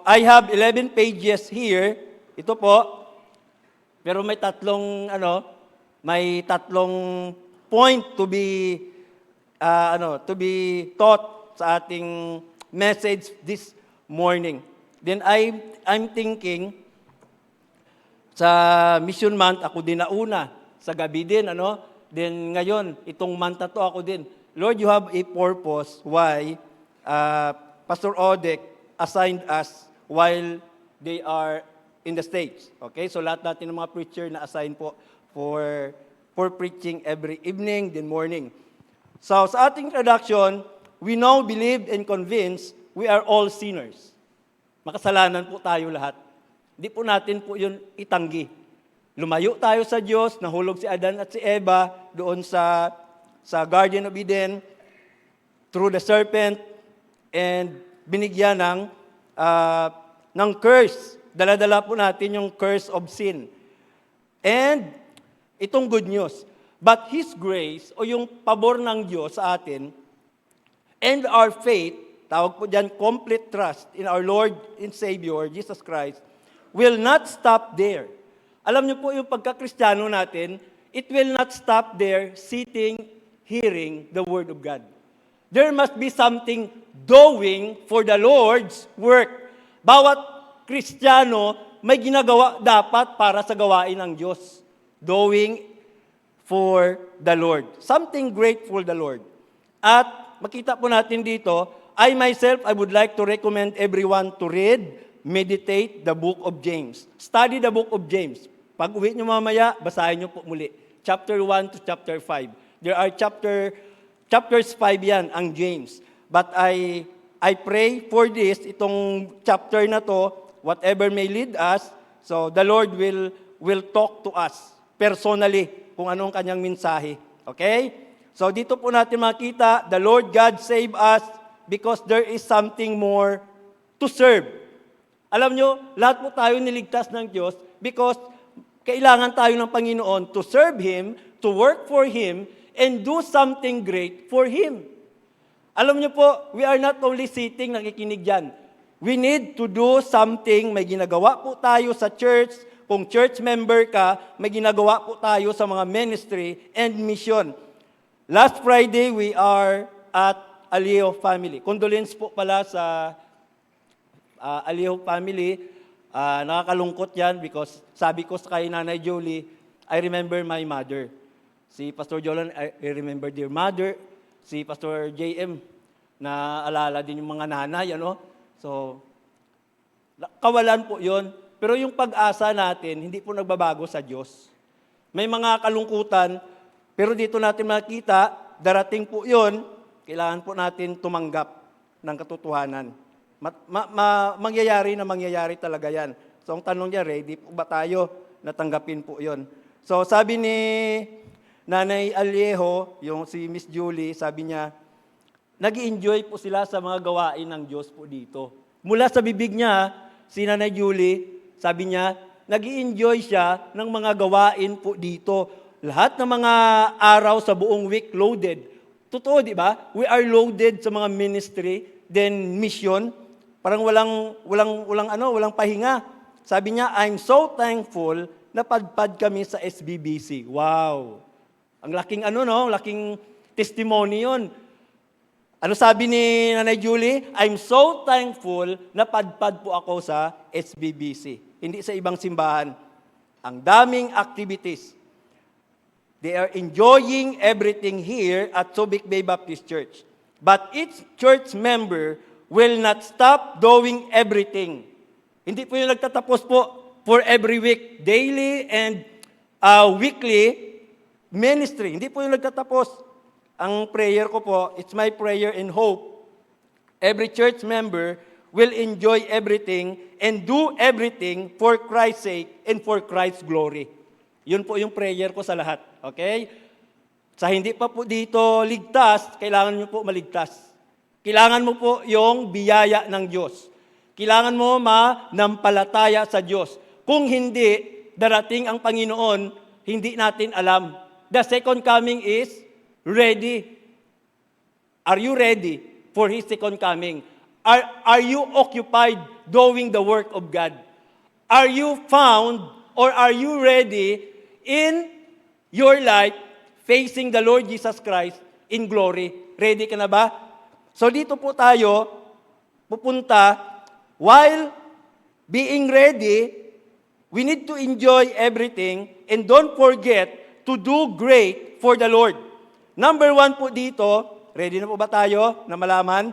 I have 11 pages here. Ito po. Pero may tatlong point to be taught sa ating message this morning. Then I'm thinking sa Mission Month ako din nauna, sa gabi din Then ngayon itong month na to ako din. Lord, you have a purpose why Pastor Odek assigned us while they are in the States. Okay? So lahat natin ng mga preacher na assign po for preaching every evening, then morning. So sa ating introduction, we know, believe, and convinced we are all sinners. Makasalanan po tayo lahat. Hindi po natin po yun itanggi. Lumayo tayo sa Diyos, nahulog si Adan at si Eva doon sa Garden of Eden through the serpent and binigyan ng curse. Dala-dala po natin yung curse of sin. And itong good news. But His grace o yung pabor ng Diyos sa atin and our faith, tawag po dyan, complete trust in our Lord and Savior, Jesus Christ, will not stop there. Alam niyo po yung pagka-Kristiyano natin, it will not stop there sitting, hearing the Word of God. There must be something doing for the Lord's work. Bawat Kristiyano may ginagawa dapat para sa gawain ng Diyos. Doing for the Lord. Something great for the Lord. At makita po natin dito, I would like to recommend everyone to read, meditate the book of James. Study the book of James. Pag uwi nyo mamaya, basahin nyo po muli. Chapter 1 to chapter 5. There are chapters 5 yan, ang James. But I pray for this, itong chapter na to, whatever may lead us, so the Lord will talk to us personally kung anong kanyang mensahe. Okay? So dito po natin makita, the Lord God save us because there is something more to serve. Alam nyo, lahat po tayo niligtas ng Diyos because kailangan tayo ng Panginoon to serve Him, to work for Him, and do something great for Him. Alam nyo po, we are not only sitting, nakikinig dyan. We need to do something. May ginagawa po tayo sa church. Kung church member ka, may ginagawa po tayo sa mga ministry and mission. Last Friday, we are at Aliho family. Condolence po pala sa Aliho family. Nakakalungkot yan because sabi ko sa kay Nanay Jolie, I remember my mother. Si Pastor Jolan, I remember their mother. Si Pastor JM, naalala din yung mga nanay, So, kawalan po yon. Pero yung pag-asa natin, hindi po nagbabago sa Diyos. May mga kalungkutan, pero dito natin makita, darating po yon, kailangan po natin tumanggap ng katotohanan. Mangyayari talaga yan. So, ang tanong niya, ready po ba tayo natanggapin po yon? So, sabi ni Nanay Aliejo, yung si Miss Julie, sabi niya, nag-i-enjoy po sila sa mga gawain ng Diyos po dito. Mula sa bibig niya, si Nanay Julie, sabi niya, nag-i-enjoy siya ng mga gawain po dito. Lahat ng mga araw sa buong week loaded. Totoo, di ba? We are loaded sa mga ministry, then mission. Parang walang pahinga. Sabi niya, I'm so thankful na padpad kami sa SBBC. Wow! Ang laking laking testimony yun. Ano sabi ni Nanay Julie? I'm so thankful na padpad po ako sa SBBC. Hindi sa ibang simbahan. Ang daming activities. They are enjoying everything here at Subic Bay Baptist Church. But each church member will not stop doing everything. Hindi po yung nagtatapos po for every week, daily and weekly ministry. Hindi po yung nagtatapos. Ang prayer ko po, it's my prayer and hope, every church member will enjoy everything and do everything for Christ's sake and for Christ's glory. Yun po yung prayer ko sa lahat. Okay? Sa hindi pa po dito ligtas, kailangan nyo po maligtas. Kailangan mo po yung biyaya ng Diyos. Kailangan mo manampalataya sa Diyos. Kung hindi, darating ang Panginoon, hindi natin alam. The second coming is ready. Are you ready for His second coming? Are you occupied doing the work of God? Are you found or are you ready in your life facing the Lord Jesus Christ in glory? Ready ka na ba? So dito po tayo pupunta. While being ready, we need to enjoy everything and don't forget to do great for the Lord. Number 1 po dito, ready na po ba tayo na malaman?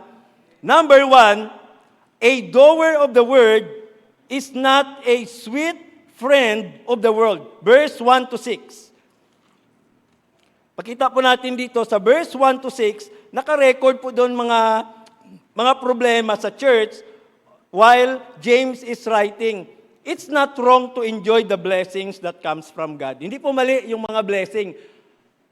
Number 1, a doer of the word is not a sweet friend of the world. Verse 1 to 6. Pakita po natin dito sa verse 1 to 6, naka-record po doon mga problema sa church while James is writing. It's not wrong to enjoy the blessings that comes from God. Hindi po mali yung mga blessing.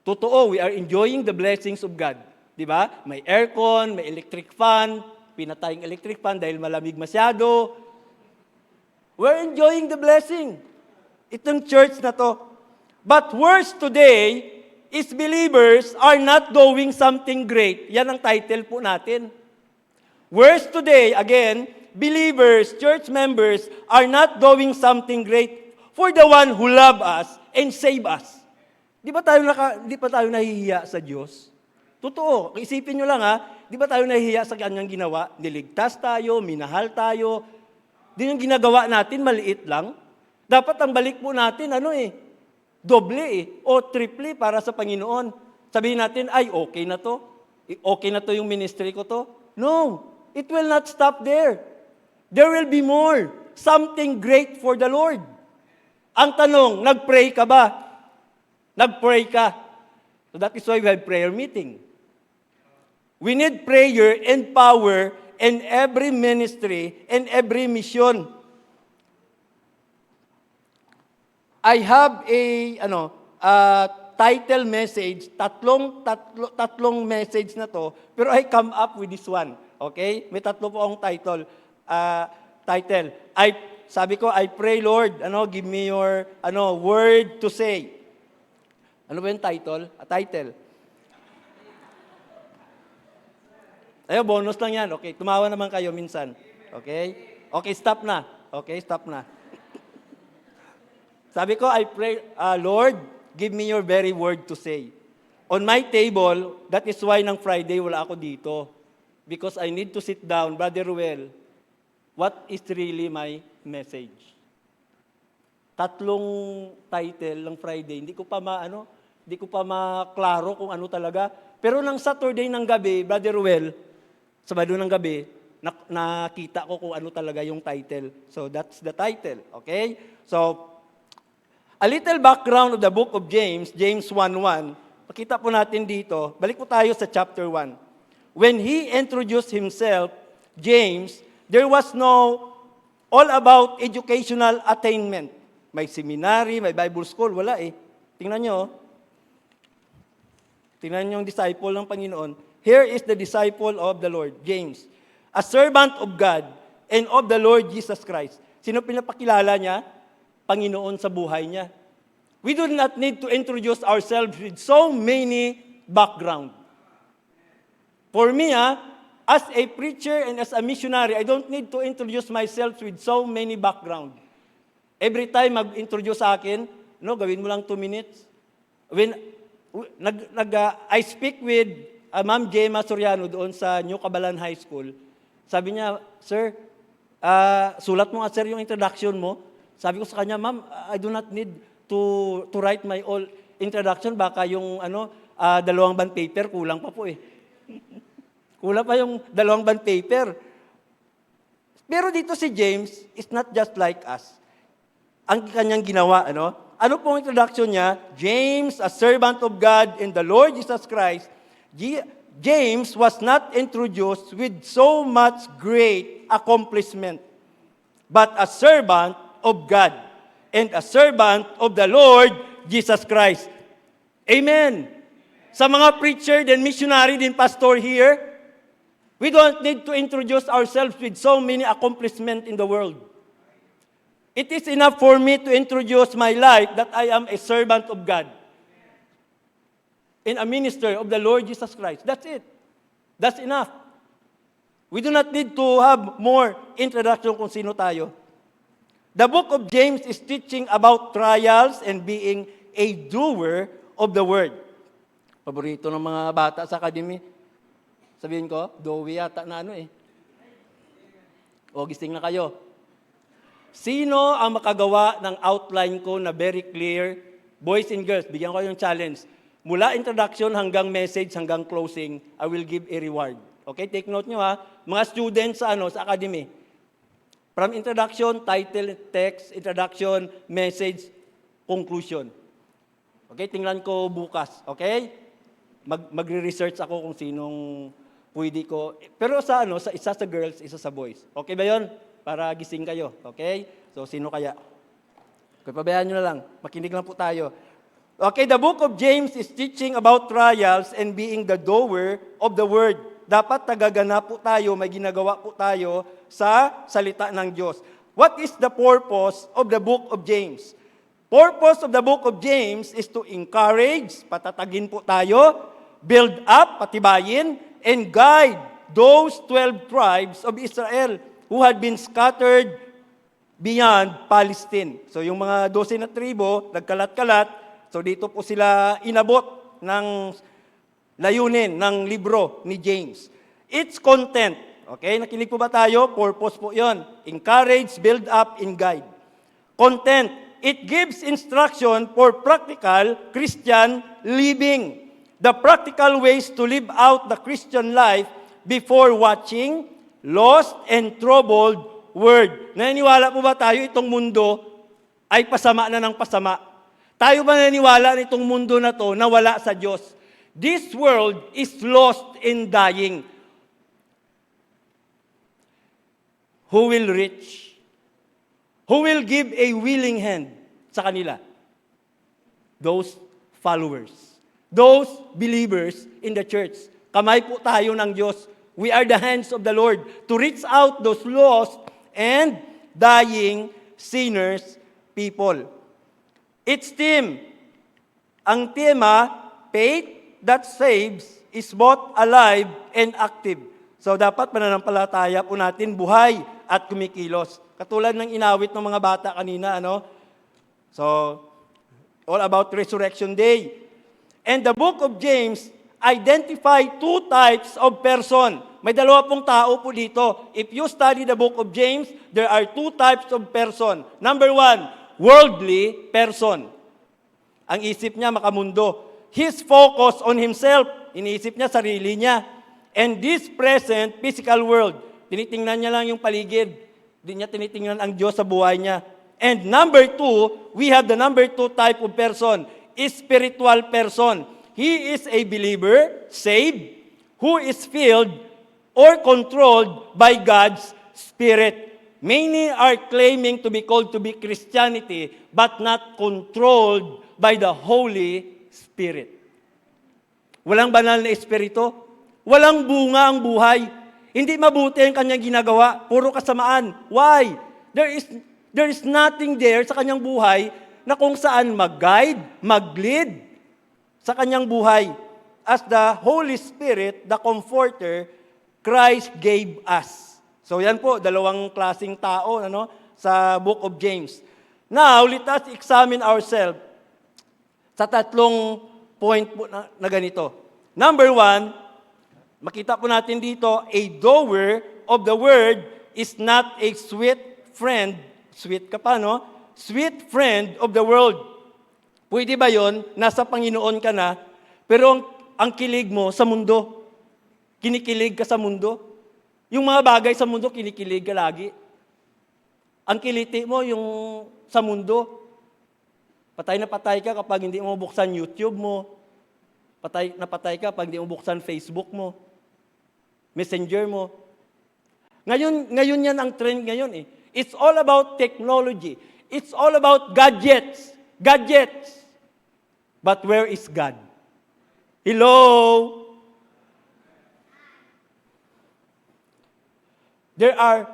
Totoo, we are enjoying the blessings of God. Di ba? May aircon, may electric fan, pinatay yung electric fan dahil malamig masyado. We're enjoying the blessing. Itong church na to. But worse today is believers are not doing something great. Yan ang title po natin. Worse today, again, believers, church members are not doing something great for the one who love us and save us. Di ba tayo nahihiya sa Diyos? Totoo, isipin nyo lang di ba tayo nahihiya sa kanyang ginawa? Niligtas tayo, minahal tayo. Di yung ginagawa natin, maliit lang. Dapat ang balik po natin, doble o triple para sa Panginoon. Sabihin natin, ay okay na to. Okay na to yung ministry ko to. No, it will not stop there. There will be more. Something great for the Lord. Ang tanong, nag-pray ka ba? Nag-pray ka. So that is why we have prayer meeting. We need prayer and power in every ministry and every mission. I have a title message, tatlong message na to, pero I come up with this one. Okay? May tatlo po akong title. Sabi ko, I pray, Lord, give me your word to say. Ano ba yung title? Title. Ayo, bonus lang yan. Okay, tumawa naman kayo minsan. Okay? Okay, stop na. Okay, stop na. Sabi ko, I pray, Lord, give me your very word to say. On my table, that is why ng Friday wala ako dito. Because I need to sit down, Brother Ruel, what is really my message? Tatlong title ng Friday, hindi ko pa maklaro kung ano talaga. Pero ng Saturday ng gabi, Brother Ruel, Sabado ng gabi, nakita ko kung ano talaga yung title. So that's the title, okay? So, a little background of the book of James, James 1:1. Pakita po natin dito. Balik po tayo sa chapter 1. When he introduced himself, James, there was no all about educational attainment. May seminary, may Bible school, wala eh. Tingnan nyo. Tingnan nyo yung disciple ng Panginoon. Here is the disciple of the Lord, James, a servant of God and of the Lord Jesus Christ. Sino pinapakilala niya? Panginoon sa buhay niya. We do not need to introduce ourselves with so many background. For me, as a preacher and as a missionary, I don't need to introduce myself with so many background. Every time mag-introduce sa akin, gawin mo lang 2 minutes. When I speak with Ma'am Gemma Soriano doon sa New Cabalan High School, sabi niya, Sir, sulat mo nga sir yung introduction mo. Sabi ko sa kanya, Ma'am, I do not need to write my all introduction. Baka yung 2 band paper, kulang pa po eh. Kulang pa yung 2 band paper. Pero dito si James is not just like us. Ang kanyang ginawa, ano pong introduction niya? James, a servant of God and the Lord Jesus Christ. James was not introduced with so much great accomplishment, but a servant of God and a servant of the Lord Jesus Christ. Amen. Sa mga preacher and missionary din pastor here, we don't need to introduce ourselves with so many accomplishments in the world. It is enough for me to introduce my life that I am a servant of God and a minister of the Lord Jesus Christ. That's it. That's enough. We do not need to have more introduction kung sino tayo. The book of James is teaching about trials and being a doer of the word. Paborito ng mga bata sa academy. Sabihin ko, Dowie yata na ano eh. O, gising na kayo. Sino ang makagawa ng outline ko na very clear? Boys and girls, bigyan ko yung challenge. Mula introduction hanggang message, hanggang closing, I will give a reward. Okay, take note nyo ha. Mga students sa academy. From introduction, title, text, introduction, message, conclusion. Okay, tingnan ko bukas. Okay? Magre-research ako kung sinong pwede ko. Pero sa sa isa sa girls, isa sa boys. Okay ba 'yon? Para gising kayo. Okay? So sino kaya? Okay, pabayaan nyo na lang. Makinig lang po tayo. Okay, the book of James is teaching about trials and being the doer of the word. Dapat tagaganap po tayo, may ginagawa po tayo sa salita ng Diyos. What is the purpose of the book of James? Purpose of the book of James is to encourage, patatagin po tayo, build up, patibayin, and guide those 12 tribes of Israel who had been scattered beyond Palestine. So yung mga 12 na tribo, nagkalat-kalat, so dito po sila inabot ng layunin ng libro ni James. Its content, okay, nakinig po ba tayo? Purpose po yon. Encourage, build up, and guide. Content, it gives instruction for practical Christian living. The practical ways to live out the Christian life before watching lost and troubled word. Naniniwala po ba tayo itong mundo ay pasama na ng pasama? Tayo ba naniniwala na itong mundo na to na wala sa Diyos? This world is lost and dying. Who will reach? Who will give a willing hand sa kanila? Those followers. Those believers in the church. Kamay po tayo ng Diyos. We are the hands of the Lord to reach out those lost and dying sinners people. Its theme, ang tema, faith that saves is both alive and active. So dapat pananampalataya po natin buhay at kumikilos. Katulad ng inawit ng mga bata kanina, So, all about Resurrection Day. And the book of James identify two types of person. May dalawa pong tao po dito. If you study the book of James, there are two types of person. Number one, worldly person. Ang isip niya makamundo. His focus on himself. Iniisip niya sarili niya. And this present physical world. Tinitingnan niya lang yung paligid. Hindi niya tinitingnan ang Diyos sa buhay niya. And number two, we have the number two type of person. Spiritual person. He is a believer, saved, who is filled or controlled by God's Spirit. Many are claiming to be called to be Christianity, but not controlled by the Holy Spirit. Walang banal na espiritu. Walang bunga ang buhay. Hindi mabuti ang kanyang ginagawa. Puro kasamaan. Why? There is nothing there sa kanyang buhay na kung saan mag-guide, mag-lead sa kanyang buhay. As the Holy Spirit, the Comforter, Christ gave us. So yan po, dalawang klaseng tao sa book of James. Now, let us examine ourselves sa tatlong point po na ganito. Number one, makita po natin dito, a doer of the word is not a sweet friend. Sweet ka pa, Sweet friend of the world. Pwede ba yon? Nasa Panginoon ka na, pero ang kilig mo sa mundo. Kinikilig ka sa mundo. Yung mga bagay sa mundo, kinikilig ka lagi. Ang kiliti mo, yung sa mundo. Patay na patay ka kapag hindi mo buksan YouTube mo. Patay na patay ka kapag hindi mo buksan Facebook mo. Messenger mo. Ngayon yan ang trend ngayon eh. It's all about technology. It's all about gadgets. Gadgets. But where is God? Hello? There are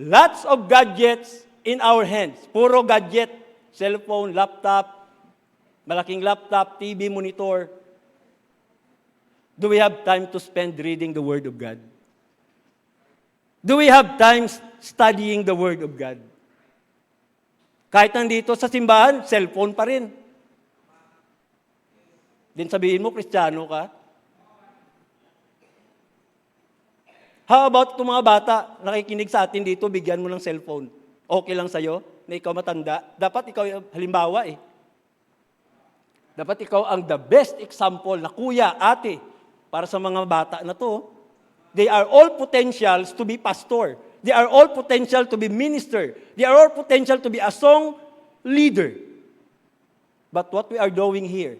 lots of gadgets in our hands. Puro gadget. Cellphone, laptop, malaking laptop, TV, monitor. Do we have time to spend reading the Word of God? Do we have time studying the Word of God? Kahit nandito sa simbahan, cellphone pa rin. Din sabihin mo, Kristiyano ka? How about itong mga bata, nakikinig sa atin dito, bigyan mo ng cellphone. Okay lang sa'yo na ikaw matanda? Dapat ikaw, halimbawa dapat ikaw ang the best example na kuya, ate, para sa mga bata na to. They are all potentials to be pastor. They are all potential to be minister. They are all potential to be a song leader. But what we are doing here,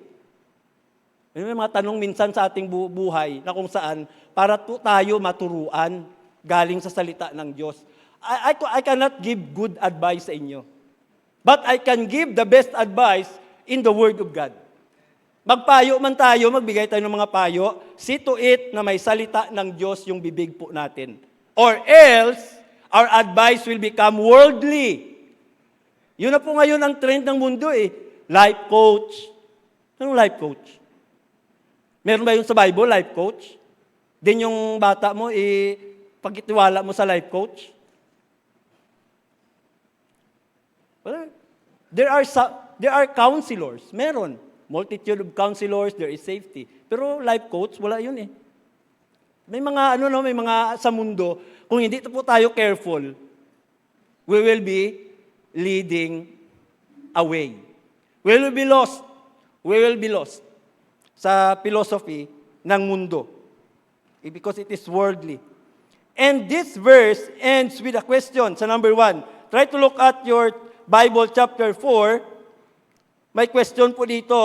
may mga tanong minsan sa ating buhay na kung saan para tayo maturuan galing sa salita ng Diyos. I cannot give good advice sa inyo. But I can give the best advice in the Word of God. Magpayo man tayo, magbigay tayo ng mga payo, see to it na may salita ng Diyos yung bibig po natin. Or else, our advice will become worldly. Yun na po ngayon ang trend ng mundo Life coach. Anong life coach? Meron ba yun sa Bible, life coach? Din yung bata mo, pagkitiwala mo sa life coach? Well, there are counselors. Meron. Multitude of counselors, there is safety. Pero life coach, wala yun May mga, may mga sa mundo, kung hindi po tayo careful, we will be leading away. We will be lost. We will be lost sa philosophy ng mundo. Because it is worldly. And this verse ends with a question. Sa number 1, try to look at your Bible chapter 4. May question po dito,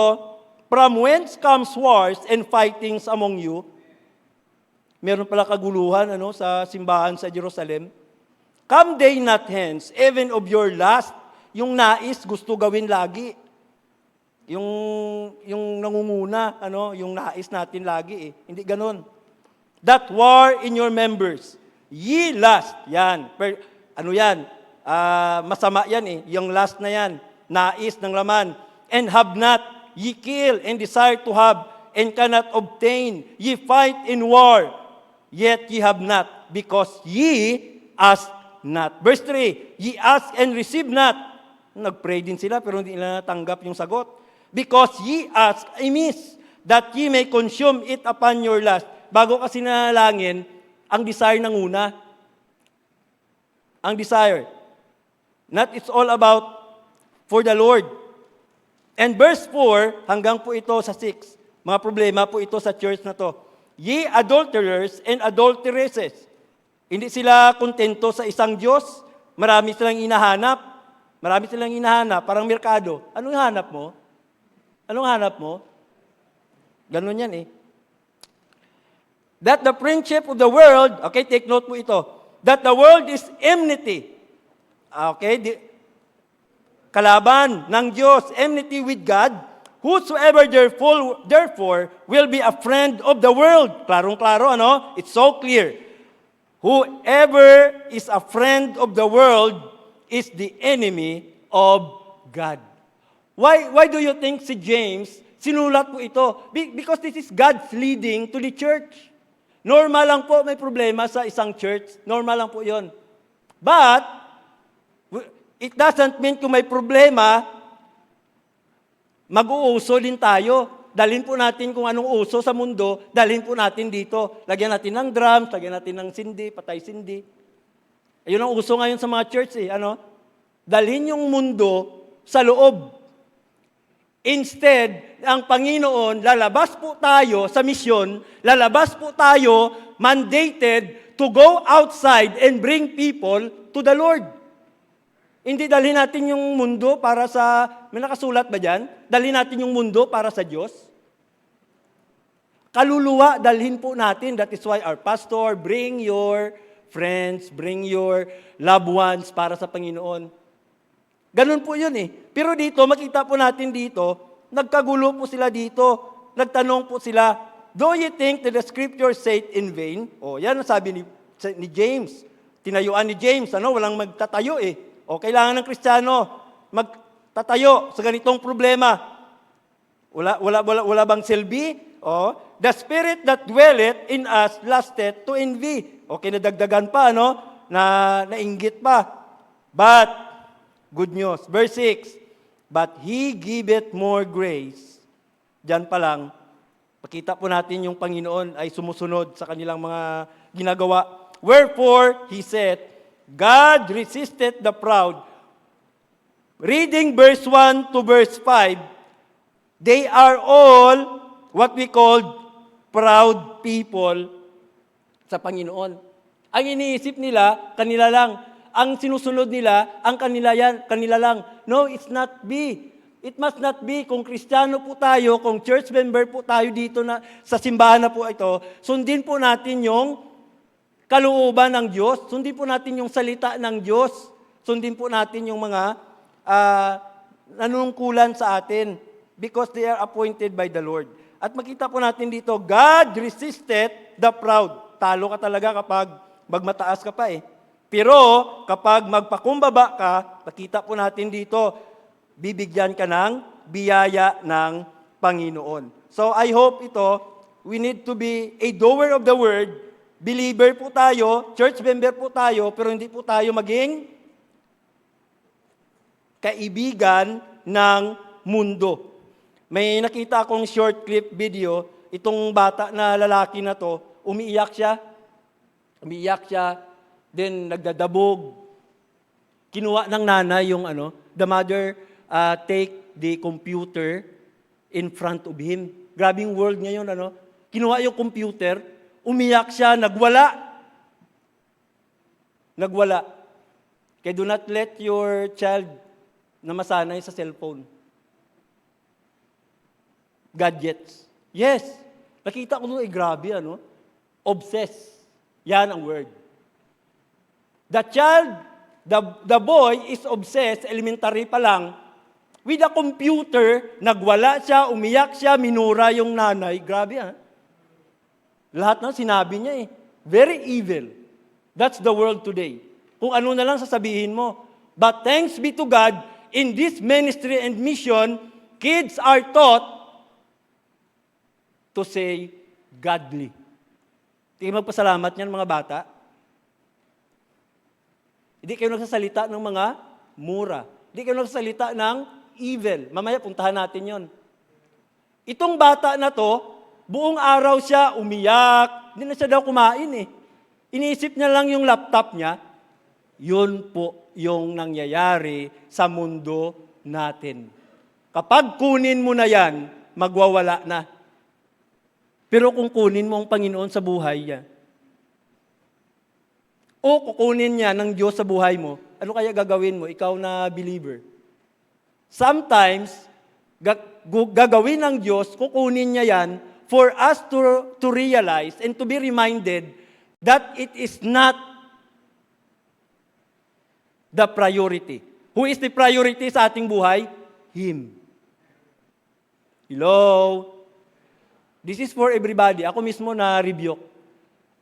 from whence comes wars and fightings among you? Meron pala kaguluhan sa simbahan sa Jerusalem. Come they not hence, even of your lust, yung nais gusto gawin lagi. Yung nangunguna, yung nais natin lagi Hindi ganun. That war in your members, ye lust. Yan. Yan? Masama yan Yung lust na yan. Nais ng laman. And have not, ye kill and desire to have, and cannot obtain. Ye fight in war, yet ye have not, because ye ask not. Verse 3, ye ask and receive not. Nag-pray din sila, pero hindi nila natanggap yung sagot. Because ye ask amiss, that ye may consume it upon your lust. Bago kasi nanalangin, ang desire ng una. Ang desire. Not it's all about for the Lord. And verse 4, hanggang po ito sa 6, mga problema po ito sa church na to. Ye adulterers and adulteresses. Hindi sila kontento sa isang Diyos. Marami silang hinahanap. Parang merkado. Anong hanap mo? Ganun yan That the friendship of the world, okay, take note po ito. That the world is enmity. Okay, kalaban ng Diyos, enmity with God, whosoever therefore will be a friend of the world. Klarong-klaro, It's so clear. Whoever is a friend of the world is the enemy of God. Why do you think si James, sinulat po ito? Because this is God's leading to the church. Normal lang po may problema sa isang church. Normal lang po yon. But, it doesn't mean kung may problema, mag-uuso din tayo. Dalhin po natin kung anong uso sa mundo, dalhin po natin dito. Lagyan natin ng drums, lagyan natin ng sindi, patay sindi. Ayun ang uso ngayon sa mga church Dalhin yung mundo sa loob. Instead, ang Panginoon, lalabas po tayo sa misyon, lalabas po tayo mandated to go outside and bring people to the Lord. Hindi dalhin natin yung mundo para sa, may nakasulat ba dyan? Dalhin natin yung mundo para sa Diyos. Kaluluwa, dalhin po natin. That is why our pastor, bring your friends, bring your loved ones para sa Panginoon. Ganun po yun Pero dito, makita po natin dito, nagkagulo po sila dito, nagtanong po sila, do you think that the scripture said in vain? Yan ang sabi ni James. Tinayuan ni James, walang magtatayo O kailangan ng Kristiyano magtatayo sa ganitong problema. Wala bang silbi? The spirit that dwelleth in us lusteth to envy. Okay, nadagdagan pa, nainggit pa. But, good news, verse 6, but He giveth more grace. Diyan pa lang, pakita po natin yung Panginoon ay sumusunod sa kanilang mga ginagawa. Wherefore, He said, God resisteth the proud. Reading verse 1 to verse 5, they are all what we call proud people sa Panginoon. Ang iniisip nila, kanila lang. Ang sinusunod nila, ang kanila lang. No, it's not be. It must not be. Kung Kristiyano po tayo, kung church member po tayo dito na sa simbahan na po ito, sundin po natin yung kalooban ng Diyos. Sundin po natin yung salita ng Diyos. Sundin po natin yung mga nanungkulan sa atin because they are appointed by the Lord. At makita po natin dito, God resisted the proud. Talo ka talaga kapag magmataas ka pa eh. Pero kapag magpakumbaba ka, makita po natin dito, bibigyan ka ng biyaya ng Panginoon. So I hope ito, we need to be a doer of the word, believer po tayo, church member po tayo, pero hindi po tayo maging kaibigan ng mundo. May nakita akong short clip video, itong bata na lalaki na to, umiiyak siya, then nagdadabog. Kinuha ng nanay yung the mother take the computer in front of him. Grabing world ngayon, kinuha yung computer, umiyak siya, nagwala. Kaya do not let your child na masanay sa cellphone. Gadgets. Yes. Nakita ko grabe, obsessed. Yan ang word. The child, the boy is obsessed, elementary pa lang, with a computer, nagwala siya, umiyak siya, minura yung nanay. Grabe, Lahat ng sinabi niya Very evil. That's the world today. Kung ano na lang sasabihin mo. But thanks be to God, in this ministry and mission, kids are taught to say godly. Hindi magpasalamat niyan mga bata. Hindi kayo nagsasalita ng mga mura. Hindi kayo nagsasalita ng evil. Mamaya puntahan natin yon. Itong bata na to, buong araw siya umiyak. Hindi na siya daw kumain Iniisip niya lang yung laptop niya. Yun po yung nangyayari sa mundo natin. Kapag kunin mo na yan, magwawala na. Pero kung kunin mo ang Panginoon sa buhay niya, o kukunin niya ng Diyos sa buhay mo, ano kaya gagawin mo, ikaw na believer? Sometimes, gagawin ng Diyos, kukunin niya yan for us to realize and to be reminded that it is not the priority. Who is the priority sa ating buhay? Him. Hello? This is for everybody. Ako mismo na rebuke.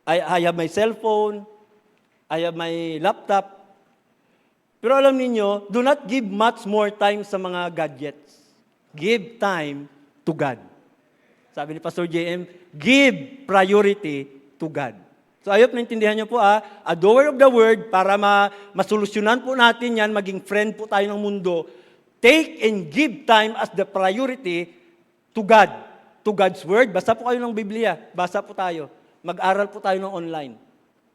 I have my cellphone, I have my laptop. Pero alam niyo, do not give much more time sa mga gadgets. Give time to God. Sabi ni Pastor JM, give priority to God. So ayop, naintindihan niyo po a doer of the word, para masolusyonan po natin yan, maging friend po tayo ng mundo. Take and give time as the priority to God. To God's word. Basa po kayo ng Biblia. Basa po tayo. Mag-aral po tayo ng online.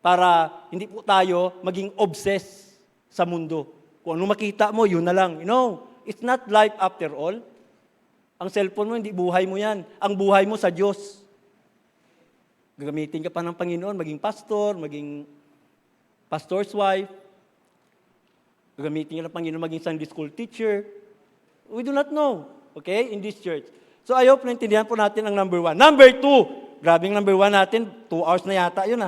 Para hindi po tayo maging obsessed sa mundo. Kung ano makita mo, yun na lang. It's not life after all. Ang cellphone mo, hindi buhay mo yan. Ang buhay mo sa Diyos. Gagamitin ka pa ng Panginoon, maging pastor, maging pastor's wife. Gagamitin ka ng Panginoon, maging Sunday school teacher. We do not know, okay, in this church. So I hope naintindihan po natin ang number 1. Number 2, grabing number 1 natin, 2 hours na yata yun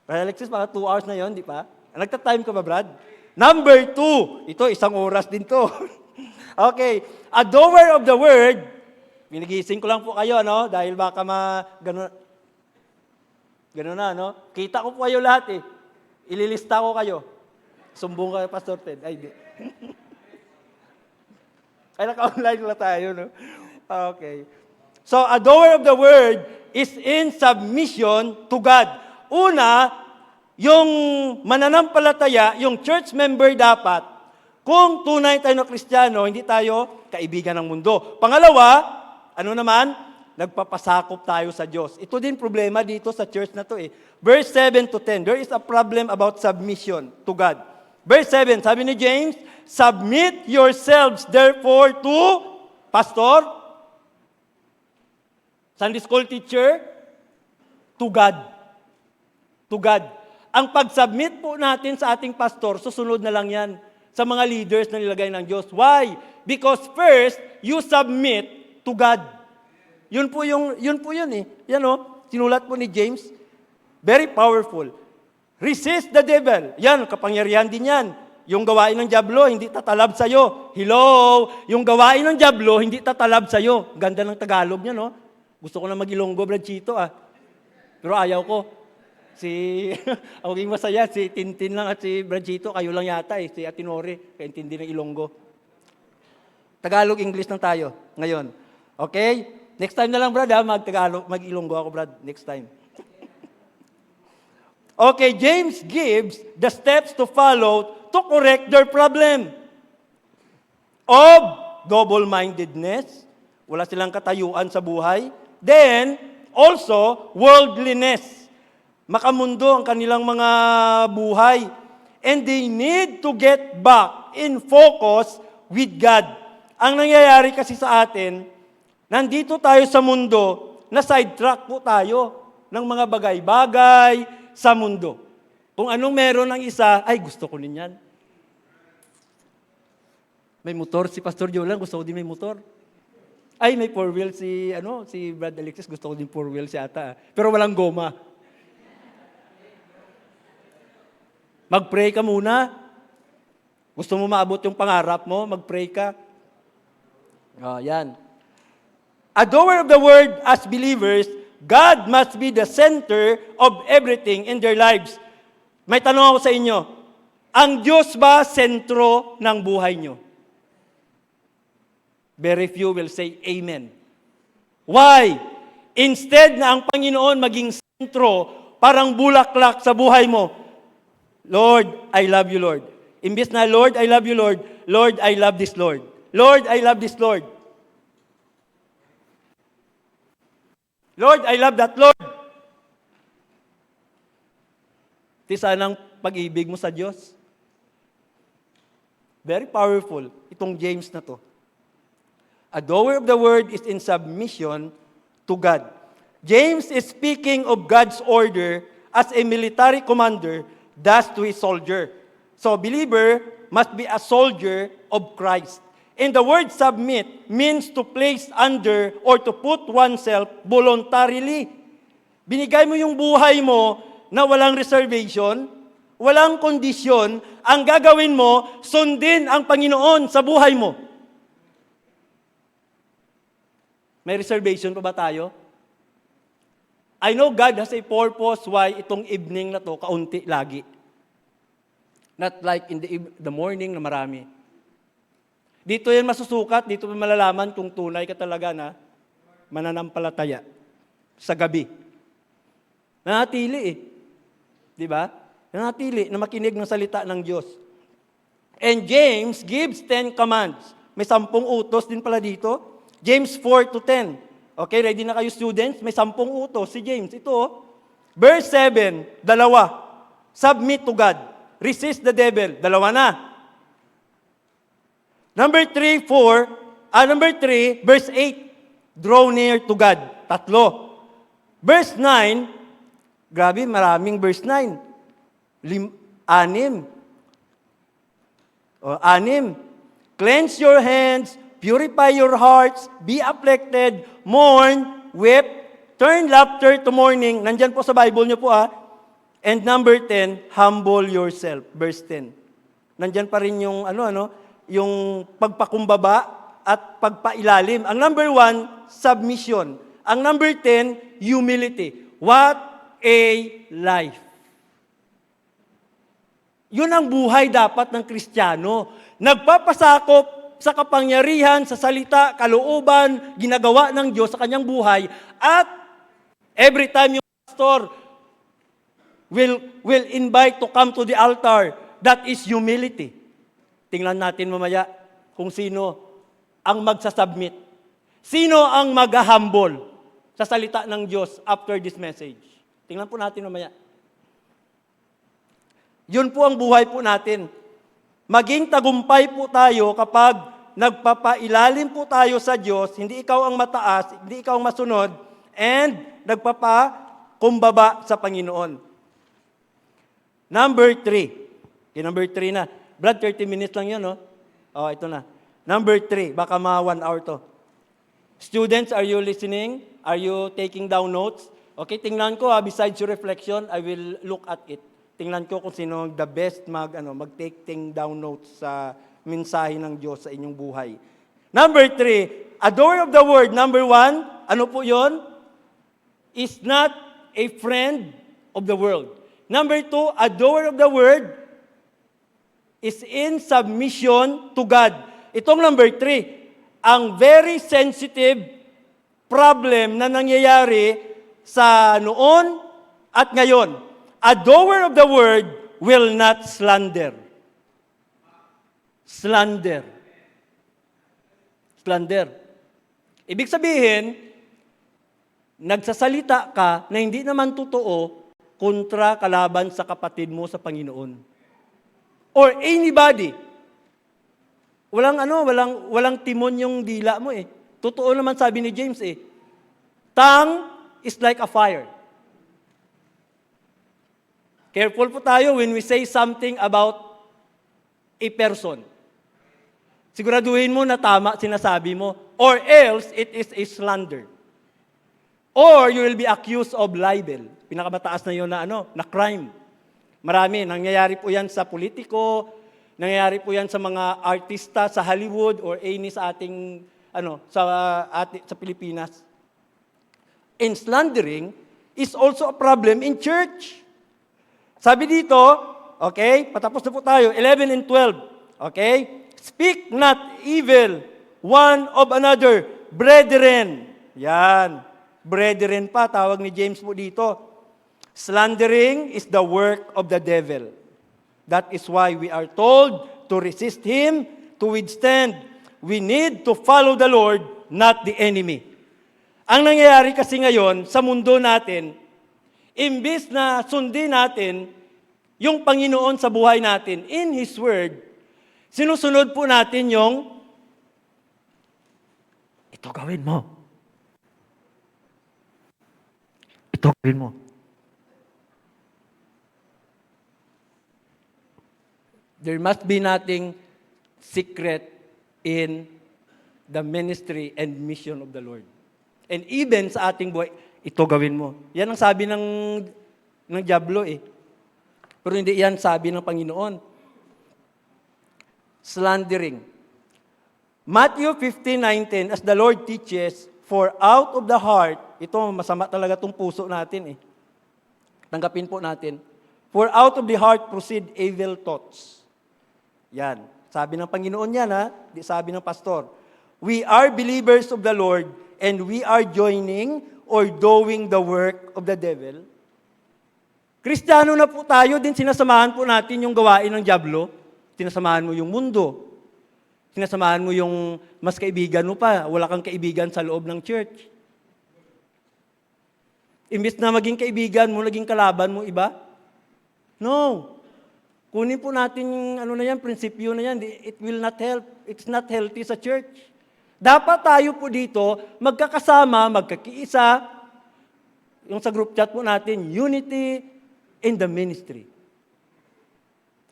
Brad Alexis, baka 2 hours na yun, di ba? Nagta-time ka ba, Brad? Number 2, ito, 1 oras din to. Okay, a doer of the word, pinagising ko lang po kayo, dahil baka gano'n na, Kita ko po kayo lahat Ililista ko kayo. Sumbong kayo, Pastor Ted. Ay, di. Ay, naka-online lang tayo, Okay. So, a doer of the word is in submission to God. Una, yung mananampalataya, yung church member dapat, kung tunay tayo na Kristiyano, hindi tayo kaibigan ng mundo. Pangalawa, ano naman? Nagpapasakop tayo sa Diyos. Ito din problema dito sa church na to eh. Verse 7 to 10, there is a problem about submission to God. Verse 7, sabi ni James, submit yourselves therefore to pastor, Sunday school teacher, to God. To God. Ang pag-submit po natin sa ating pastor, susunod na lang yan sa mga leaders na nilagay ng Diyos. Why? Because first, you submit to God. Yun po yun eh. Yan o, sinulat po ni James. Very powerful. Resist the devil. Yan, kapangyarihan din yan. Yung gawain ng dyablo, hindi tatalab sa'yo. Hello! Yung gawain ng dyablo, hindi tatalab sa'yo. Ganda ng Tagalog niya, no? Gusto ko na mag-Ilonggo, Brad Chito, ah. Pero ayaw ko. Ang maging masaya, si Tintin lang at si Brad Chito, kayo lang yata eh. Si Atinore, kaintindi ng Ilonggo. Tagalog-English lang tayo ngayon. Okay? Next time na lang, Brad, ha? Mag-Ilonggo ako, Brad. Next time. Okay, James gives the steps to follow to correct their problem of double-mindedness. Wala silang katayuan sa buhay. Then, also, worldliness. Makamundo ang kanilang mga buhay. And they need to get back in focus with God. Ang nangyayari kasi sa atin, nandito tayo sa mundo, na sidetrack po tayo ng mga bagay-bagay sa mundo. Kung anong meron ng isa, ay gusto ko din yan. May motor si Pastor Jolan, gusto ko din may motor. Ay, may four-wheel si Brad Alexis, gusto ko din four-wheel si ata. Pero walang goma. Mag-pray ka muna. Gusto mo maabot yung pangarap mo, mag-pray ka. Yan. A doer of the word as believers, God must be the center of everything in their lives. May tanong ako sa inyo, ang Diyos ba sentro ng buhay nyo? Very few will say amen. Why? Instead na ang Panginoon maging sentro, parang bulaklak sa buhay mo, Lord, I love you, Lord. Imbes na, Lord, I love you, Lord. Lord, I love this, Lord. Lord, I love this, Lord. Lord, I love that, Lord. Ito sanang pag-ibig mo sa Diyos. Very powerful, itong James na to. A doer of the word is in submission to God. James is speaking of God's order as a military commander does to his soldier. So, believer must be a soldier of Christ. And the word submit means to place under or to put oneself voluntarily. Binigay mo yung buhay mo na walang reservation, walang kondisyon, ang gagawin mo, sundin ang Panginoon sa buhay mo. May reservation pa ba tayo? I know God has a purpose why itong evening na to kaunti lagi. Not like in the morning na marami. Dito yan masusukat, dito malalaman kung tunay ka talaga na mananampalataya sa gabi. Nanatili eh. Di ba? Nanatili na makinig ng salita ng Diyos. And James gives 10 commands. May 10 utos din pala dito. James 4 to 10. Okay, ready na kayo students? May 10 utos si James. Ito, verse 7, 2. Submit to God. Resist the devil. 2 na. Number 3, verse 8. Draw near to God. 3. Verse 9, grabe, maraming verse 9. 6. 6. Cleanse your hands, purify your hearts, be afflicted, mourn, weep, turn laughter to mourning. Nandyan po sa Bible nyo po And number 10, humble yourself. Verse 10. Nandyan pa rin yung yung pagpakumbaba at pagpailalim. Ang number 1, submission. Ang number 10, humility. What a life. Yun ang buhay dapat ng Kristiyano. Nagpapasakop sa kapangyarihan, sa salita, kalooban, ginagawa ng Diyos sa kanyang buhay. At every time yung pastor, will invite to come to the altar. That is humility. Tingnan natin mamaya kung sino ang magsasubmit. Sino ang mag-humble sa salita ng Diyos after this message. Tingnan po natin mamaya. Yun po ang buhay po natin. Maging tagumpay po tayo kapag nagpapailalim po tayo sa Diyos, hindi ikaw ang mataas, hindi ikaw ang masunod, and nagpapakumbaba sa Panginoon. Number 3. Okay, number 3 na. Brad, 30 minutes lang yun, no? Oh, ito na. Number 3, baka mga 1 hour to. Students, are you listening? Are you taking down notes? Okay, tingnan ko, besides your reflection, I will look at it. Tingnan ko kung sino the best mag-take down notes sa mensahe ng Diyos sa inyong buhay. Number 3, a doer of the word. Number 1, ano po yon? Is not a friend of the world. Number 2, a doer of the word is in submission to God. Itong number 3, ang very sensitive problem na nangyayari sa noon at ngayon. A doer of the word will not slander. Slander. Slander. Ibig sabihin, nagsasalita ka na hindi naman totoo kontra kalaban sa kapatid mo sa Panginoon. Or anybody. Walang timon yung dila mo eh. Totoo naman sabi ni James eh. Tongue is like a fire. Careful po tayo when we say something about a person. Siguraduhin mo na tama sinasabi mo. Or else, it is a slander. Or you will be accused of libel. Pinakamataas na yun na crime. Marami, nangyayari po yan sa politiko, nangyayari po yan sa mga artista sa Hollywood or any sa ating, sa Pilipinas. And slandering is also a problem in church. Sabi dito, okay, patapos na po tayo, 11 and 12, okay? Speak not evil one of another, brethren. Yan, brethren pa, tawag ni James po dito. Slandering is the work of the devil. That is why we are told to resist him, to withstand. We need to follow the Lord, not the enemy. Ang nangyayari kasi ngayon sa mundo natin, imbis na sundin natin yung Panginoon sa buhay natin in His Word, sinusunod po natin yung, ito gawin mo. Ito gawin mo. There must be nothing secret in the ministry and mission of the Lord. And even sa ating buhay, ito gawin mo. Yan ang sabi ng diablo eh. Pero hindi yan sabi ng Panginoon. Slandering. Matthew 15:19, as the Lord teaches, for out of the heart, ito masama talaga itong puso natin eh. Tanggapin po natin. For out of the heart proceed evil thoughts. Yan. Sabi ng Panginoon yan ha, di sabi ng pastor. We are believers of the Lord and we are joining or doing the work of the devil. Kristiyano na po tayo, din sinasamahan po natin yung gawain ng diablo. Sinasamahan mo yung mundo. Sinasamahan mo yung mas kaibigan mo pa. Wala kang kaibigan sa loob ng church. Imbis na maging kaibigan mo, naging kalaban mo iba? No. Kunin po natin yung prinsipyo na yan. It will not help. It's not healthy sa church. Dapat tayo po dito, magkakasama, magkakiisa, yung sa group chat po natin, unity in the ministry.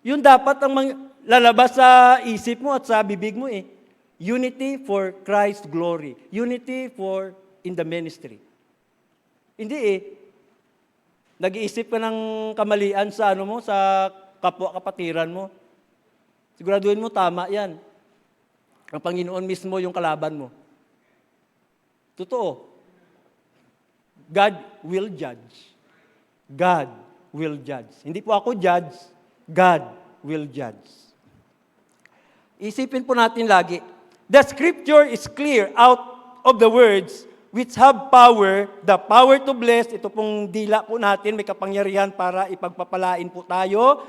Yun dapat ang lalabas sa isip mo at sa bibig mo eh. Unity for Christ's glory. Unity for in the ministry. Hindi eh. Nag-iisip ka ng kamalian sa sa kapwa-kapatiran mo. Siguraduhin mo tama yan. Ang Panginoon mismo yung kalaban mo. Totoo. God will judge. God will judge. Hindi po ako judge. God will judge. Isipin po natin lagi. The scripture is clear out of the words, which have power, the power to bless, ito pong dila po natin, may kapangyarihan para ipagpapalain po tayo,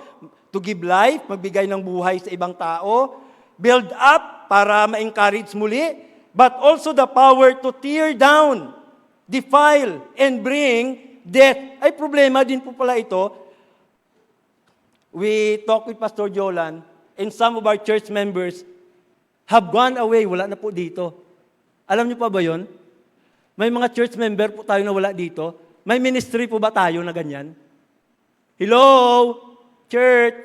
to give life, magbigay ng buhay sa ibang tao, build up para ma-encourage muli, but also the power to tear down, defile, and bring death. Ay, problema din po pala ito. We talked with Pastor Jolan, and some of our church members have gone away. Wala na po dito. Alam niyo pa ba yon? May mga church member po tayo na wala dito. May ministry po ba tayo na ganyan? Hello, church.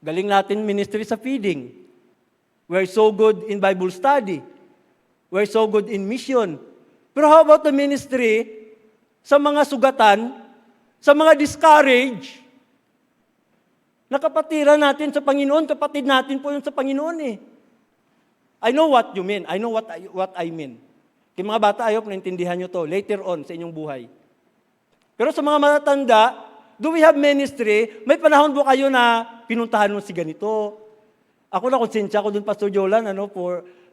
Galing natin ministry sa feeding. We're so good in Bible study. We're so good in mission. Pero how about the ministry sa mga sugatan, sa mga discouraged? Nakapatiran natin sa Panginoon, kapatid natin po yung sa Panginoon eh. I know what you mean. I know what I mean. Kaya mga bata, ayaw naintindihan nyo to later on sa inyong buhay. Pero sa mga matatanda, do we have ministry? May panahon po kayo na pinuntahan mo si ganito. Ako na konsensya ko dun, Pastor Jolan,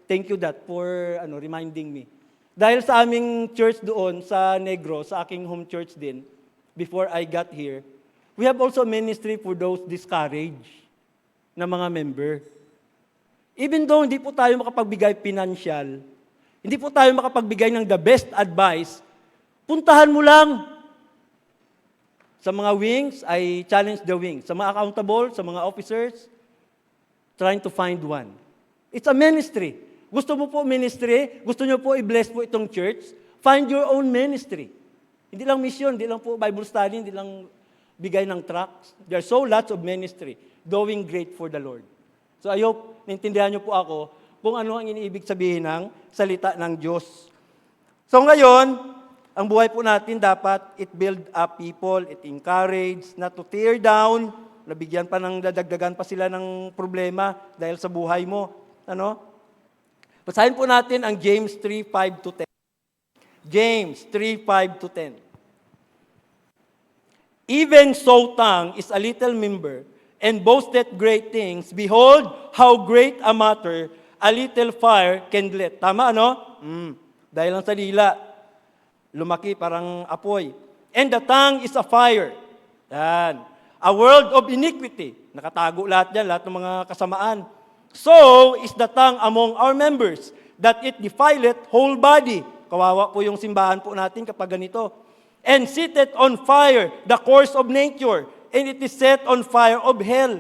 thank you for reminding me. Dahil sa aming church doon sa Negros, sa aking home church din, before I got here, we have also ministry for those discouraged na mga member. Even though hindi po tayo makapagbigay financial, hindi po tayo makapagbigay ng the best advice, puntahan mo lang. Sa mga wings, I challenge the wings. Sa mga accountable, sa mga officers, trying to find one. It's a ministry. Gusto mo po ministry, gusto nyo po i-bless po itong church, find your own ministry. Hindi lang mission, hindi lang po Bible study, hindi lang bigay ng tracts. There are so lots of ministry doing great for the Lord. So I hope naintindihan niyo po ako kung ano ang iniibig sabihin ng salita ng Diyos. So ngayon, ang buhay po natin dapat it build up people, it encourage, not to tear down, nabigyan pa ng dadagdagan pa sila ng problema dahil sa buhay mo. Basahin po natin ang James 3:5-10. James 3:5-10. Even so tongue is a little member, and boasteth great things. Behold, how great a matter a little fire kindleth. Tama, Dahil lang sa dila, lumaki parang apoy. And the tongue is a fire. Yan. A world of iniquity. Nakatago lahat yan, lahat ng mga kasamaan. So is the tongue among our members, that it defileth whole body. Kawawa po yung simbahan po natin kapag ganito. And sitteth on fire the course of nature, and it is set on fire of hell.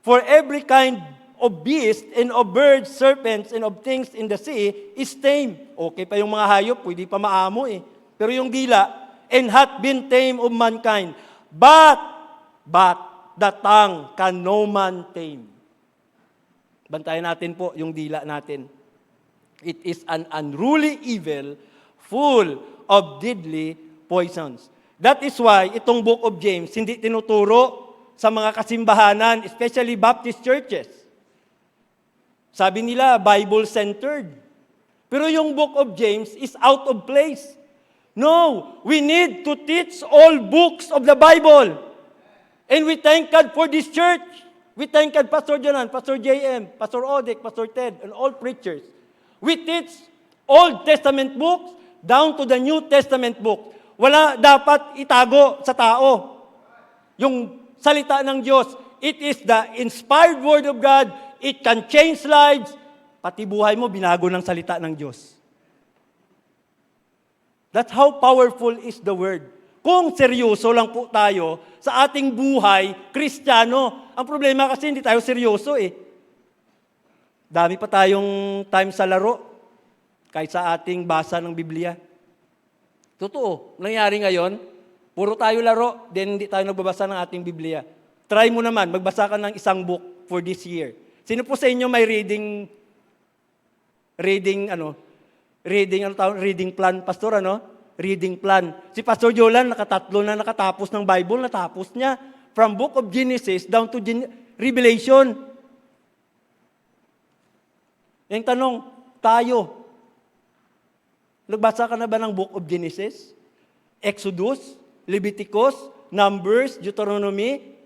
For every kind of beast, and of birds, serpents, and of things in the sea is tame. Okay pa yung mga hayop, pwede pa maamo eh. Pero yung dila, and hath been tame of mankind. But the tongue can no man tame. Bantayan natin po yung dila natin. It is an unruly evil, full of deadly poisons. That is why itong book of James hindi tinuturo sa mga kasimbahanan, especially Baptist churches. Sabi nila, Bible-centered. Pero yung book of James is out of place. No, we need to teach all books of the Bible. And we thank God for this church. We thank God, Pastor Jonan, Pastor JM, Pastor Odek, Pastor Ted, and all preachers. We teach Old Testament books down to the New Testament book. Wala dapat itago sa tao. Yung salita ng Diyos, it is the inspired word of God. It can change lives. Pati buhay mo, binago ng salita ng Diyos. That's how powerful is the word. Kung seryoso lang po tayo sa ating buhay, Kristiyano, ang problema kasi hindi tayo seryoso eh. Dami pa tayong time sa laro kaysa ating basa ng Biblia. Totoo, nangyari ngayon, puro tayo laro, then hindi tayo nagbabasa ng ating Biblia. Try mo naman, magbasa ka ng isang book for this year. Sino po sa inyo may reading plan, Pastor, Reading plan. Si Pastor Jolan, nakatatlo na nakatapos ng Bible, natapos niya. From book of Genesis down to Revelation. Yung tanong, tayo, nagbasa ka na ba ng book of Genesis? Exodus, Leviticus, Numbers, Deuteronomy?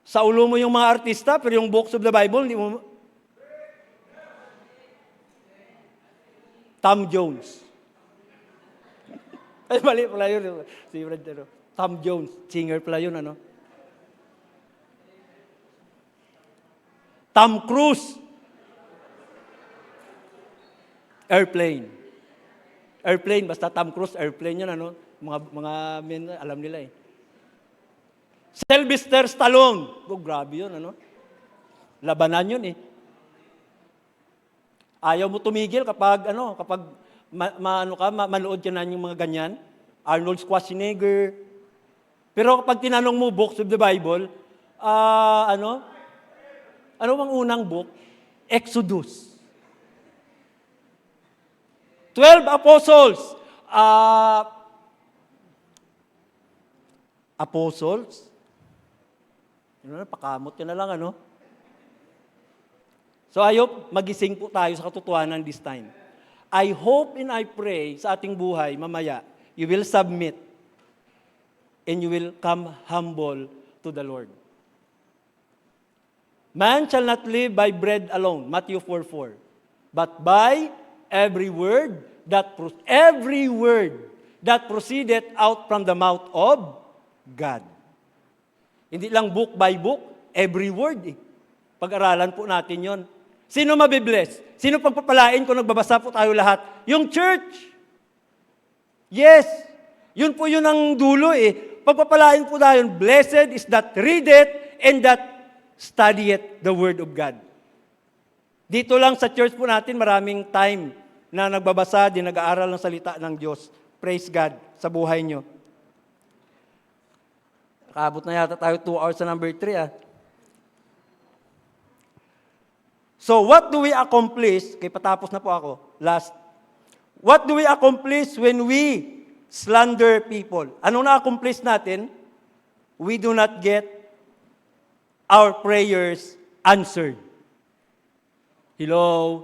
Sa ulo mo yung mga artista, pero yung books of the Bible, hindi mo... Tom Jones. Ay, mali pala yun. Si Brad, Tom Jones, singer pala yun, ano? Tom Cruise. Airplane. Airplane, basta Tom Cruise, airplane yun, ano? Mga men, alam nila eh. Sylvester Stallone. Oh, grabe yun, ano? Labanan yun eh. Ayaw mo tumigil kapag manood ka na yung mga ganyan. Arnold Schwarzenegger. Pero kapag tinanong mo books of the Bible, ano bang unang book? Exodus. 12 apostles. Apostles? Pakamot ka na lang, ano? So I hope magising po tayo sa katotohanan this time. I hope and I pray sa ating buhay mamaya, you will submit and you will come humble to the Lord. Man shall not live by bread alone, Matthew 4:4, but by every word that proceedeth out from the mouth of God. Hindi lang book by book, every word eh. Pag-aralan po natin yon. Sino mabibless? Sino pagpapalain kung nagbabasa po tayo lahat? Yung church. Yes. Yun po yun ang dulo eh. Pagpapalain po tayo, blessed is that readeth and that studieth the Word of God. Dito lang sa church po natin, maraming time na nagbabasa, din nag-aaral ng salita ng Diyos. Praise God sa buhay nyo. Nakaabot na yata tayo 2 hours sa number 3 ah. So what do we accomplish? Kaya patapos na po ako. Last. What do we accomplish when we slander people? Anong na-accomplish natin? We do not get our prayers answered. Hello?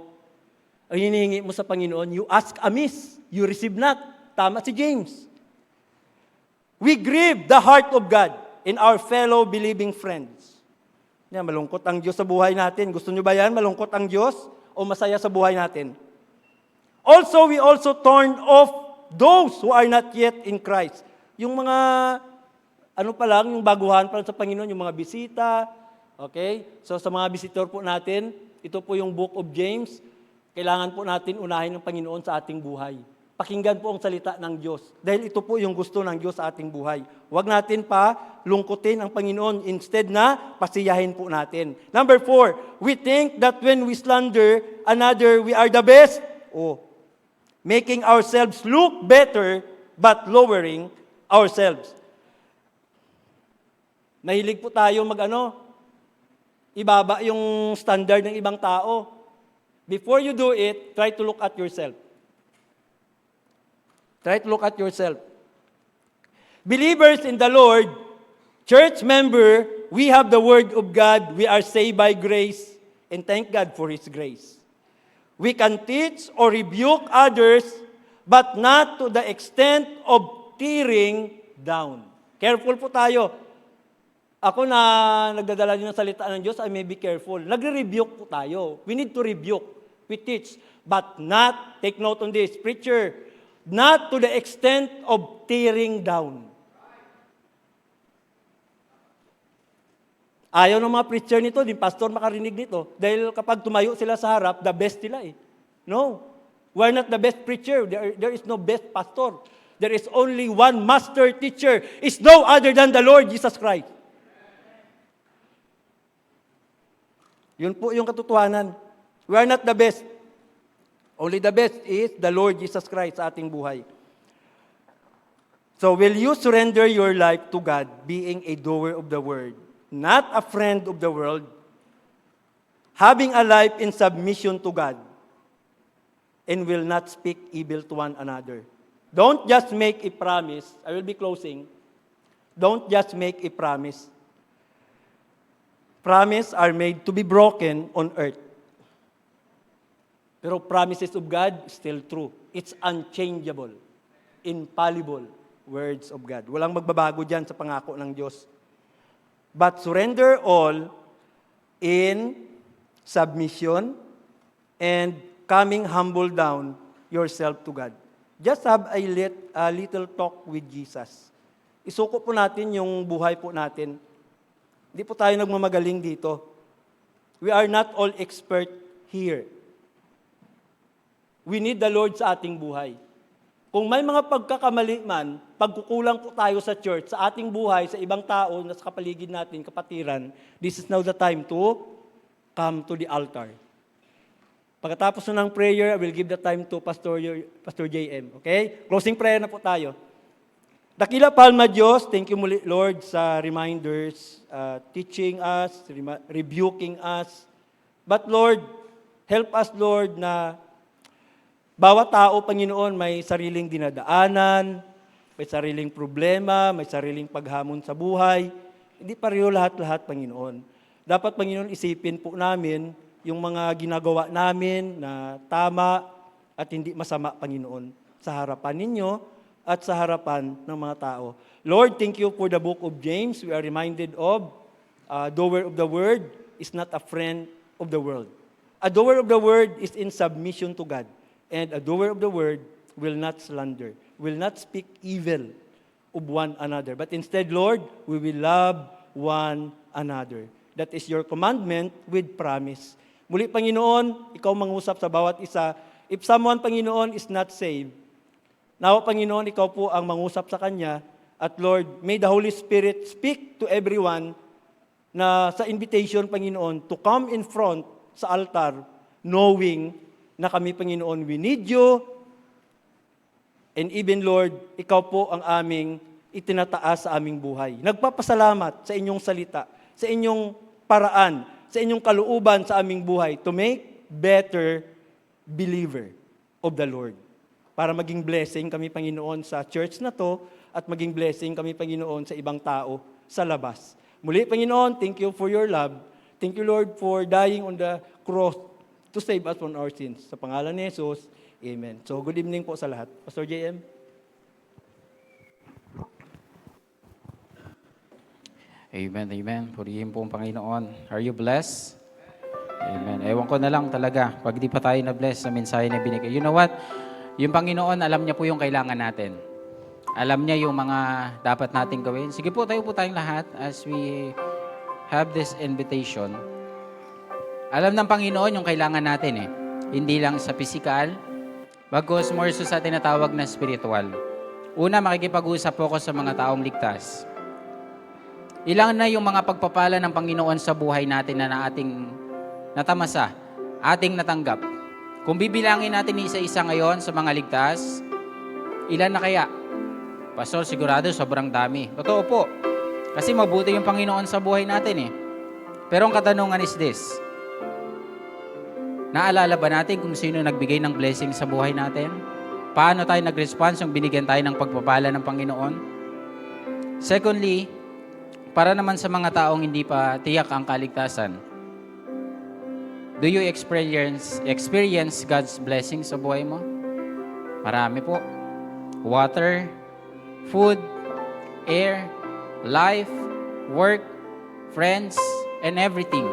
Ang hinihingi mo sa Panginoon, you ask amiss, you receive not. Tama si James. We grieve the heart of God in our fellow believing friends. Yan, malungkot ang Diyos sa buhay natin. Gusto nyo ba yan? Malungkot ang Diyos o masaya sa buhay natin? Also, we also turn off those who are not yet in Christ. Yung mga, yung baguhan pa lang sa Panginoon, yung mga bisita. Okay? So, sa mga visitor po natin, ito po yung Book of James. Kailangan po natin unahin ng Panginoon sa ating buhay. Pakinggan po ang salita ng Diyos. Dahil ito po yung gusto ng Diyos sa ating buhay. Huwag natin pa lungkutin ang Panginoon. Instead na pasiyahin po natin. Number 4, we think that when we slander another, we are the best. Making ourselves look better but lowering ourselves. Nahilig po tayo ibaba yung standard ng ibang tao. Before you do it, try to look at yourself. Try to look at yourself. Believers in the Lord, church member, we have the Word of God. We are saved by grace, and thank God for His grace. We can teach or rebuke others, but not to the extent of tearing down. Careful po tayo. Ako na nagdadala din ng salita ng Diyos, I may be careful. Nagre-rebuke po tayo. We need to rebuke. We teach. But not, take note on this, preacher, not to the extent of tearing down. Ayaw ng mga preacher nito, din pastor makarinig nito. Dahil kapag tumayo sila sa harap, the best sila eh. No. We're not the best preacher. There is no best pastor. There is only one master teacher. It's no other than the Lord Jesus Christ. Yun po yung katotohanan. We are not the best. Only the best is the Lord Jesus Christ sa ating buhay. So, will you surrender your life to God, being a doer of the word, not a friend of the world, having a life in submission to God, and will not speak evil to one another? Don't just make a promise. I will be closing. Don't just make a promise. Promises are made to be broken on earth. Pero promises of God, still true. It's unchangeable, infallible words of God. Walang magbabago dyan sa pangako ng Diyos. But surrender all in submission and coming humble down, yourself to God. Just have a little talk with Jesus. Isuko po natin yung buhay po natin. Hindi po tayo nagmamagaling dito. We are not all expert here. We need the Lord sa ating buhay. Kung may mga pagkakamali man, pagkukulang po tayo sa church, sa ating buhay, sa ibang tao na sa kapaligid natin, kapatiran, this is now the time to come to the altar. Pagkatapos na ng prayer, I will give the time to Pastor JM. Okay? Closing prayer na po tayo. Dakila palma Diyos, thank you muli Lord sa reminders, teaching us, rebuking us. But Lord, help us Lord na bawat tao, Panginoon, may sariling dinadaanan, may sariling problema, may sariling paghamon sa buhay. Hindi pareho lahat-lahat, Panginoon. Dapat, Panginoon, isipin po namin yung mga ginagawa namin na tama at hindi masama, Panginoon, sa harapan ninyo at sa harapan ng mga tao. Lord, thank you for the book of James. We are reminded of doer of the word is not a friend of the world. A doer of the word is in submission to God. And a doer of the word will not slander, will not speak evil of one another. But instead, Lord, we will love one another. That is your commandment with promise. Muli, Panginoon, ikaw mangusap sa bawat isa. If someone, Panginoon, is not saved, now, Panginoon, ikaw po ang mangusap sa kanya. At Lord, may the Holy Spirit speak to everyone na sa invitation, Panginoon, to come in front sa altar, knowing na kami, Panginoon, we need you. And even, Lord, ikaw po ang aming itinataas sa aming buhay. Nagpapasalamat sa inyong salita, sa inyong paraan, sa inyong kalooban sa aming buhay to make better believer of the Lord. Para maging blessing kami, Panginoon, sa church na to at maging blessing kami, Panginoon, sa ibang tao sa labas. Muli, Panginoon, thank you for your love. Thank you, Lord, for dying on the cross to save us from our sins. Sa pangalan ni Jesus, amen. So, good evening po sa lahat. Pastor JM? Amen, amen. Purihin po ang Panginoon. Are you blessed? Amen. Ewan ko na lang talaga, pag di pa tayo na-bless sa mensahe na binigay. You know what? Yung Panginoon, alam niya po yung kailangan natin. Alam niya yung mga dapat nating gawin. Sige po, tayo po tayong lahat as we have this invitation. Alam ng Panginoon yung kailangan natin eh. Hindi lang sa physical, bagos more so sa tinatawag na spiritual. Una, makikipag-usap po ako sa mga taong ligtas. Ilang na yung mga pagpapala ng Panginoon sa buhay natin na ating natamasa, ating natanggap. Kung bibilangin natin isa-isa ngayon sa mga ligtas, ilan na kaya? Pastor, sigurado sobrang dami. Totoo po. Kasi mabuti yung Panginoon sa buhay natin eh. Pero ang katanungan is this. Naalala ba natin kung sino nagbigay ng blessing sa buhay natin? Paano tayo nag-response yung binigyan tayo ng pagpapala ng Panginoon? Secondly, para naman sa mga taong hindi pa tiyak ang kaligtasan, do you experience God's blessing sa buhay mo? Marami po. Water, food, air, life, work, friends, and everything.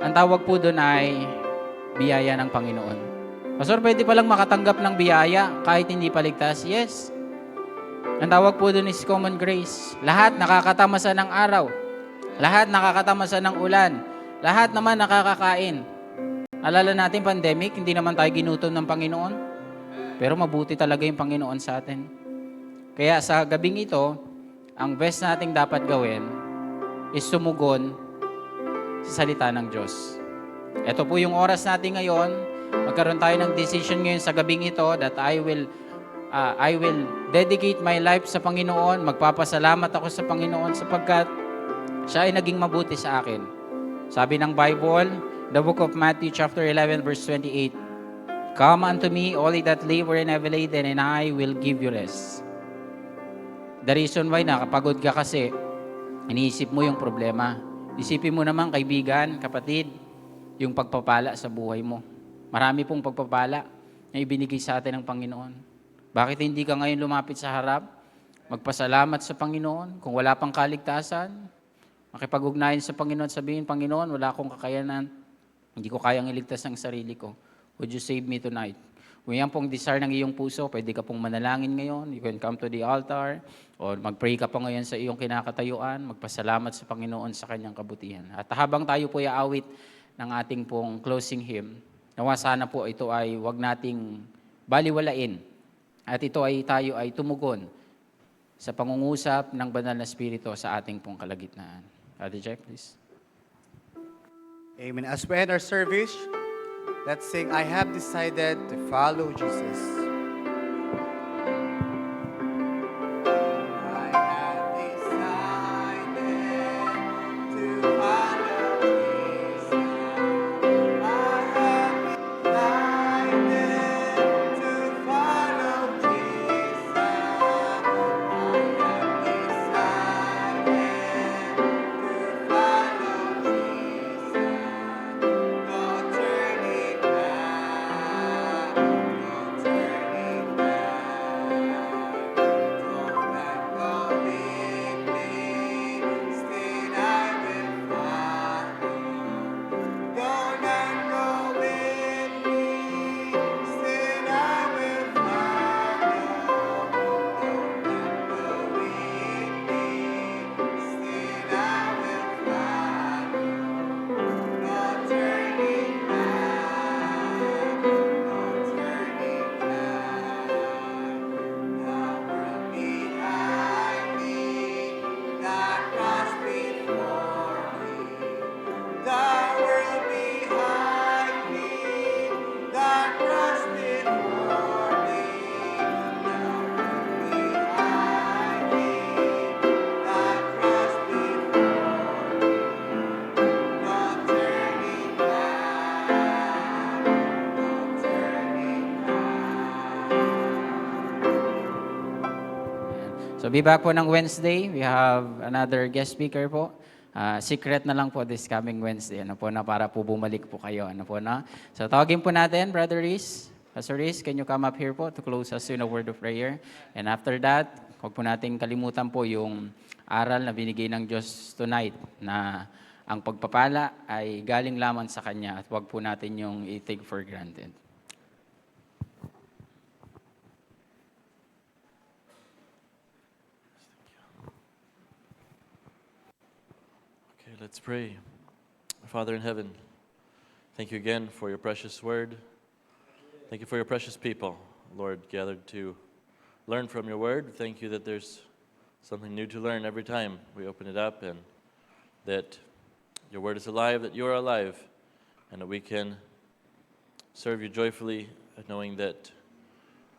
Ang tawag po doon ay biyaya ng Panginoon. Pastor, pwede palang makatanggap ng biyaya kahit hindi paligtas? Yes. Ang tawag po doon is common grace. Lahat nakakatamasa ng araw. Lahat nakakatamasa ng ulan. Lahat naman nakakakain. Alala natin, pandemic, hindi naman tayo ginutom ng Panginoon. Pero mabuti talaga yung Panginoon sa atin. Kaya sa gabing ito, ang best nating dapat gawin is sumugon sa salita ng Diyos. Ito po yung oras natin ngayon. Magkaroon tayo ng decision ngayon sa gabing ito that I will dedicate my life sa Panginoon. Magpapasalamat ako sa Panginoon sapagkat siya ay naging mabuti sa akin. Sabi ng Bible, the book of Matthew chapter 11 verse 28, "Come unto me, all ye that labor and heavy laden, and I will give you rest." The reason why nakapagod ka kasi, iniisip mo yung problema. Isipin mo naman, kaibigan, kapatid, yung pagpapala sa buhay mo. Marami pong pagpapala na ibinigay sa atin ng Panginoon. Bakit hindi ka ngayon lumapit sa harap? Magpasalamat sa Panginoon. Kung wala pang kaligtasan, makipag-ugnayan sa Panginoon, sabihin, Panginoon, wala akong kakayanan. Hindi ko kayang iligtas ang sarili ko. Would you save me tonight? Kung yan pong desire ng iyong puso, pwede ka pong manalangin ngayon. You can come to the altar or mag-pray ka pa ngayon sa iyong kinakatayuan, magpasalamat sa Panginoon sa kanyang kabutihan. At habang tayo po iaawit ng ating pong closing hymn, nawa sana po ito ay wag nating baliwalain. At ito ay tayo ay tumugon sa pangungusap ng Banal na Espiritu sa ating pong kalagitnaan. Ate Jack, please. Amen. As we end our service, let's sing, I have decided to follow Jesus. I have decided to follow Jesus. I have decided to follow Jesus. I have decided to follow Jesus. No turning back, no turning back. Don't let go with me, still I will follow. Don't let go with me, still I will follow. Don't let go with me, still I will follow. No turning back, no turning back. The world behind me, the cross before me. The world behind me, the cross before me. The world behind me, the cross before me. No turning back, no turning back. So be back po ng Wednesday. We have another guest speaker po. Secret na lang po this coming Wednesday. Ano po na para po bumalik po kayo. Ano po na. So tawagin po natin, Brother Reese. Pastor Reese, can you come up here po to close us in a word of prayer? And after that, huwag po natin kalimutan po yung aral na binigay ng Diyos tonight na ang pagpapala ay galing lamang sa Kanya at huwag po natin yung i-take for granted. Okay, let's pray. Father in heaven, thank you again for your precious word. Thank you for your precious people, Lord, gathered to learn from your word. Thank you that there's something new to learn every time we open it up, and that your word is alive, that you are alive, and that we can serve you joyfully, knowing that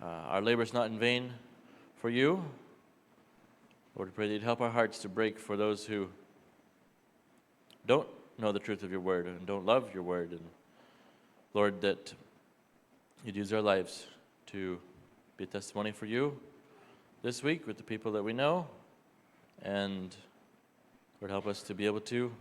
our labor is not in vain for you. Lord, we pray that you'd help our hearts to break for those who don't know the truth of your word and don't love your word. And Lord, that you'd use our lives to be a testimony for you this week with the people that we know. And Lord, help us to be able to